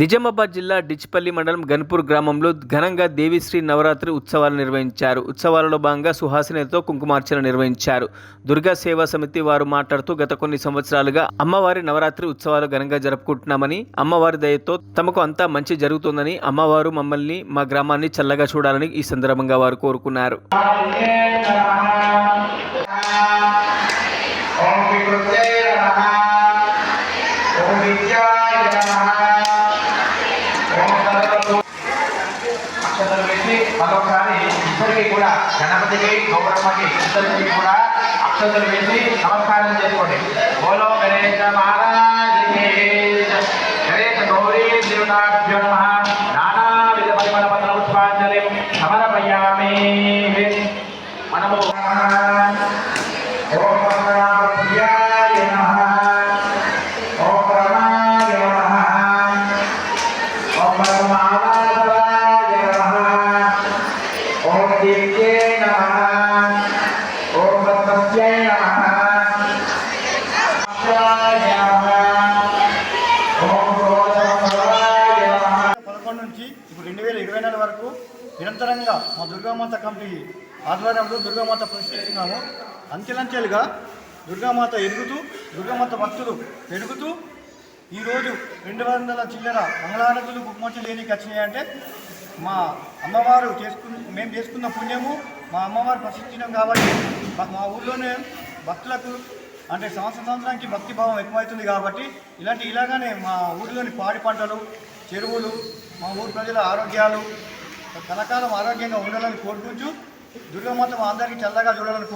నిజామాబాద్ జిల్లా డిచ్పల్లి మండలం గన్పూర్ గ్రామంలో ఘనంగా దేవిశ్రీ నవరాత్రి ఉత్సవాలు నిర్వహించారు. ఉత్సవాలలో భాగంగా సుహాసినితో కుంకుమార్చన నిర్వహించారు. దుర్గా సేవా సమితి వారు మాట్లాడుతూ గత కొన్ని సంవత్సరాలుగా అమ్మవారి నవరాత్రి ఉత్సవాలు ఘనంగా జరుపుకుంటున్నామని, అమ్మవారి దయతో తమకు అంతా మంచి జరుగుతుందని, అమ్మవారు మమ్మల్ని మా గ్రామాన్ని చల్లగా చూడాలని ఈ సందర్భంగా వారు కోరుకున్నారు. మరొకసారి ఇద్దరికి కూడా గణపతికి గౌరమ్మకి ఇద్దరికి కూడా అక్షతలు వేసి నమస్కారం చేసుకోండి. బోలో గణేశ మహారాజుకి గణేశ గౌరీ దేవతాభ్యో నమః. నానా విధ పరిమళ పత్ర పుష్పాంజలి సమర్పయామి. మనము నుంచి ఇప్పుడు 2024 వరకు నిరంతరంగా మా దుర్గామాత కమిటీ ఆధ్వర్యంలో దుర్గామాత ప్రతిష్ఠిస్తున్నాము. అంచెలంచెలుగా దుర్గామాత ఎదుగుతూ, దుర్గామాత భక్తులు పెరుగుతూ ఈరోజు 200 చిల్లర మంగళారతులు కుంకుమర్చలు లేనికి వచ్చినాయంటే మా అమ్మవారు మేము చేసుకున్న పుణ్యము, మా అమ్మవారు ప్రసిద్ధినాం కాబట్టి మా ఊళ్ళోనే భక్తులకు అంటే సంవత్సరానికి భక్తి భావం ఎక్కువవుతుంది కాబట్టి ఇలాగానే మా ఊరిలోని పాడి పంటలు, చెరువులు, మా ఊరు ప్రజల ఆరోగ్యాలు కలకాలం ఆరోగ్యంగా ఉండాలని కోరుకుంటూ, దుర్గామాత మా అందరికీ చల్లగా చూడాలని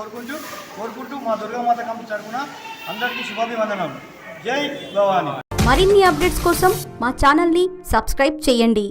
కోరుకుంటూ మా దుర్గామాత కమిటీ తరఫున అందరికీ శుభాభివందనాలు. జై భవాని. మరిన్ని అప్డేట్స్ కోసం మా ఛానల్ని సబ్స్క్రైబ్ చేయండి.